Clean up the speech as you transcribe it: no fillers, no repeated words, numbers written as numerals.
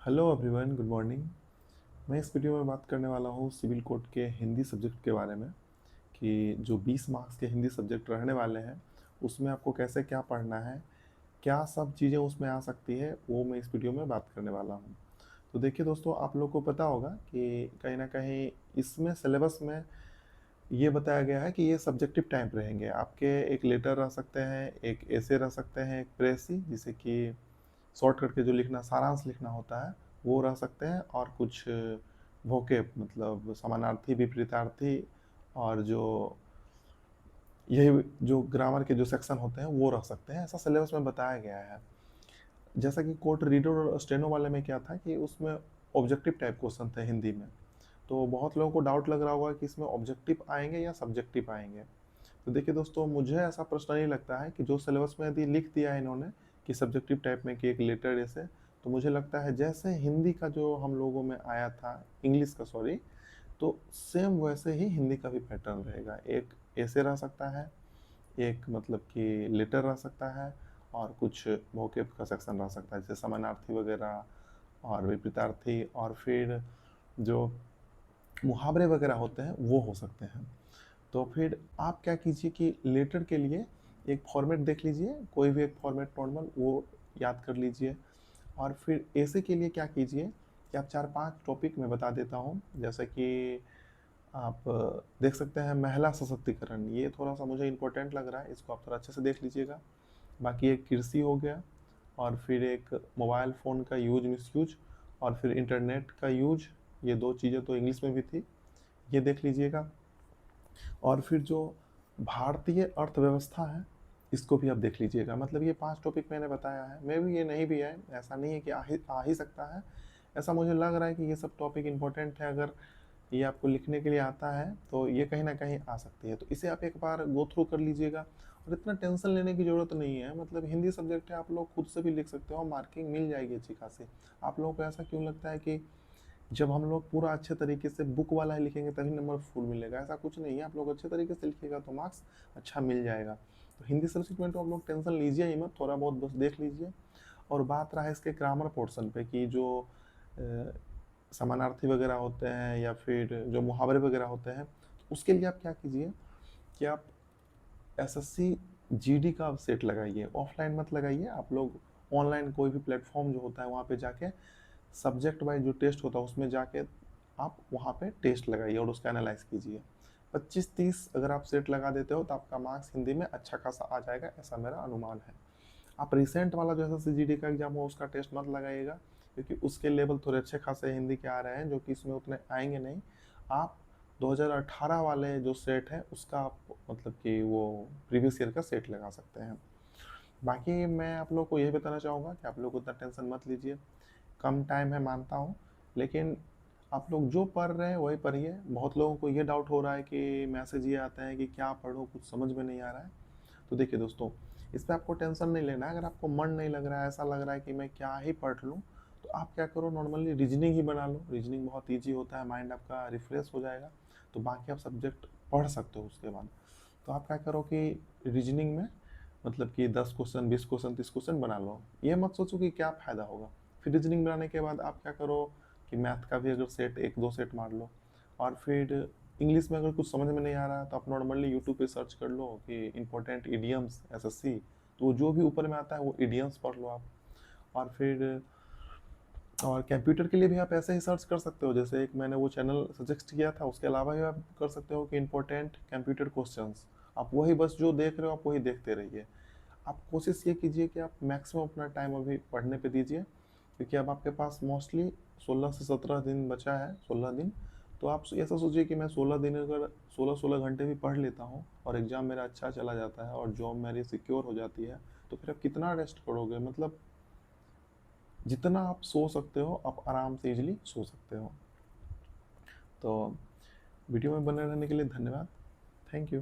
Hello everyone, good morning. मैं इस video में बात करने वाला हूँ सिविल कोड के हिंदी सब्जेक्ट के बारे में कि जो 20 मार्क्स के हिंदी सब्जेक्ट रहने वाले हैं उसमें आपको कैसे क्या पढ़ना है, क्या सब चीज़ें उसमें आ सकती है, वो मैं इस वीडियो में बात करने वाला हूँ। तो देखिए दोस्तों, आप लोग को पता होगा कि कहीं ना कहीं इसमें सिलेबस में ये बताया गया है कि ये सब्जेक्टिव टाइप रहेंगे। आपके एक लेटर रह सकते हैं, एक ऐसे रह सकते हैं, एक प्रेसी जिसे कि शॉर्ट करके जो लिखना सारांश लिखना होता है वो रह सकते हैं, और कुछ वोकेब मतलब समानार्थी विपरीतार्थी, और जो यही जो ग्रामर के जो सेक्शन होते हैं वो रह सकते हैं। ऐसा सिलेबस में बताया गया है। जैसा कि कोर्ट रीडर और स्टेनो वाले में क्या था कि उसमें ऑब्जेक्टिव टाइप क्वेश्चन थे हिंदी में। तो बहुत लोगों को डाउट लग रहा होगा कि इसमें ऑब्जेक्टिव आएंगे या सब्जेक्टिव आएंगे। तो देखिए दोस्तों, मुझे ऐसा पर्सनली लगता है कि जो सिलेबस में यदि लिख दिया है इन्होंने कि सब्जेक्टिव टाइप में कि एक लेटर ऐसे, तो मुझे लगता है जैसे हिंदी का जो हम लोगों में आया था, इंग्लिश का सॉरी, तो सेम वैसे ही हिंदी का भी पैटर्न रहेगा। एक ऐसे रह सकता है, एक मतलब कि लेटर रह सकता है, और कुछ वोकेब का सेक्शन रह सकता है जैसे समानार्थी वगैरह और विपरीतार्थी, और फिर जो मुहावरे वगैरह होते हैं वो हो सकते हैं। तो फिर आप क्या कीजिए कि लेटर के लिए एक फॉर्मेट देख लीजिए, कोई भी एक फॉर्मेट नॉर्मल वो याद कर लीजिए। और फिर ऐसे के लिए क्या कीजिए कि आप 4-5 टॉपिक मैं बता देता हूँ। जैसे कि आप देख सकते हैं महिला सशक्तिकरण, ये थोड़ा सा मुझे इम्पोर्टेंट लग रहा है, इसको आप थोड़ा अच्छे से देख लीजिएगा। बाकी एक कृषि हो गया, और फिर एक मोबाइल फ़ोन का यूज मिसयूज, और फिर इंटरनेट का यूज, ये 2 चीज़ें तो इंग्लिश में भी थी, ये देख लीजिएगा। और फिर जो भारतीय अर्थव्यवस्था है इसको भी आप देख लीजिएगा। मतलब ये 5 टॉपिक मैंने बताया है, मे भी ये नहीं भी आए, ऐसा नहीं है कि आ ही सकता है। ऐसा मुझे लग रहा है कि ये सब टॉपिक इम्पोर्टेंट है। अगर ये आपको लिखने के लिए आता है तो ये कहीं ना कहीं आ सकती है, तो इसे आप एक बार गो थ्रू कर लीजिएगा। और इतना टेंशन लेने की ज़रूरत नहीं है, मतलब हिंदी सब्जेक्ट है, आप लोग खुद से भी लिख सकते हो, मार्किंग मिल जाएगी अच्छी खासी। आप लोगों को ऐसा क्यों लगता है कि जब हम लोग पूरा अच्छे तरीके से बुक वाला ही लिखेंगे तभी नंबर फुल मिलेगा? ऐसा कुछ नहीं है, आप लोग अच्छे तरीके से लिखिएगा तो मार्क्स अच्छा मिल जाएगा। तो हिंदी सब्जेक्ट में तो आप लोग टेंशन लीजिए ही मत, थोड़ा बहुत बस देख लीजिए। और बात रहा इसके ग्रामर पोर्शन पे कि जो समानार्थी वगैरह होते हैं या फिर जो मुहावरे वगैरह होते हैं, तो उसके लिए आप क्या कीजिए कि आप एसएससी जीडी का सेट लगाइए, ऑफलाइन मत लगाइए। आप लोग ऑनलाइन कोई भी प्लेटफॉर्म जो होता है वहाँ पे जाके सब्जेक्ट वाइज जो टेस्ट होता है उसमें जाके आप वहाँ पे टेस्ट लगाइए और उसका एनालाइज कीजिए। 25-30 अगर आप सेट लगा देते हो तो आपका मार्क्स हिंदी में अच्छा खासा आ जाएगा, ऐसा मेरा अनुमान है। आप रिसेंट वाला जो एसएससी का एग्जाम हो उसका टेस्ट मत लगाइएगा, क्योंकि उसके लेवल थोड़े अच्छे खासे हिंदी के आ रहे हैं जो कि इसमें उतने आएंगे नहीं। आप 2018 वाले जो सेट है उसका आप मतलब कि वो प्रीवियस ईयर का सेट लगा सकते हैं। बाकी मैं आप लोग को यही बताना चाहूँगा कि आप लोग उतना टेंशन मत लीजिए। कम टाइम है मानता हूँ, लेकिन आप लोग जो पढ़ रहे हैं वही पढ़िए। बहुत लोगों को ये डाउट हो रहा है कि मैसेज ये आता है कि क्या पढ़ो, कुछ समझ में नहीं आ रहा है। तो देखिए दोस्तों, इस पे आपको टेंशन नहीं लेना है। अगर आपको मन नहीं लग रहा है, ऐसा लग रहा है कि मैं क्या ही पढ़ लूँ, तो आप क्या करो, नॉर्मली रीजनिंग ही बना लो। रीजनिंग बहुत ईजी होता है, माइंड आपका रिफ्रेश हो जाएगा, तो बाकी आप सब्जेक्ट पढ़ सकते हो उसके बाद। तो आप क्या करो कि रीजनिंग में मतलब कि 10 क्वेश्चन, 20 क्वेश्चन, 30 क्वेश्चन बना लो। ये मत सोचो कि क्या फ़ायदा होगा। फिर रीजनिंग बनाने के बाद आप क्या करो कि मैथ का भी अगर सेट 1-2 सेट मार लो। और फिर इंग्लिश में अगर कुछ समझ में नहीं आ रहा है तो आप नॉर्मली यूट्यूब पे सर्च कर लो कि इंपॉर्टेंट इडियम्स एसएससी, तो जो भी ऊपर में आता है वो इडियम्स पढ़ लो आप। और फिर और कंप्यूटर के लिए भी आप ऐसे ही सर्च कर सकते हो, जैसे एक मैंने वो चैनल सजेस्ट किया था, उसके अलावा भी आप कर सकते हो कि इंपॉर्टेंट कंप्यूटर क्वेश्चंस। आप वही बस जो देख रहे हो आप वही देखते रहिए। आप कोशिश ये कीजिए कि आप मैक्सिमम अपना टाइम अभी पढ़ने पे दीजिए, क्योंकि अब आपके पास मोस्टली 16 से 17 दिन बचा है, 16 दिन। तो आप ऐसा सोचिए कि मैं 16 दिन अगर 16-16 घंटे भी पढ़ लेता हूँ और एग्ज़ाम मेरा अच्छा चला जाता है और जॉब मेरी सिक्योर हो जाती है, तो फिर आप कितना रेस्ट करोगे? मतलब जितना आप सो सकते हो आप आराम से इजीली सो सकते हो। तो वीडियो में बने रहने के लिए धन्यवाद। Thank you.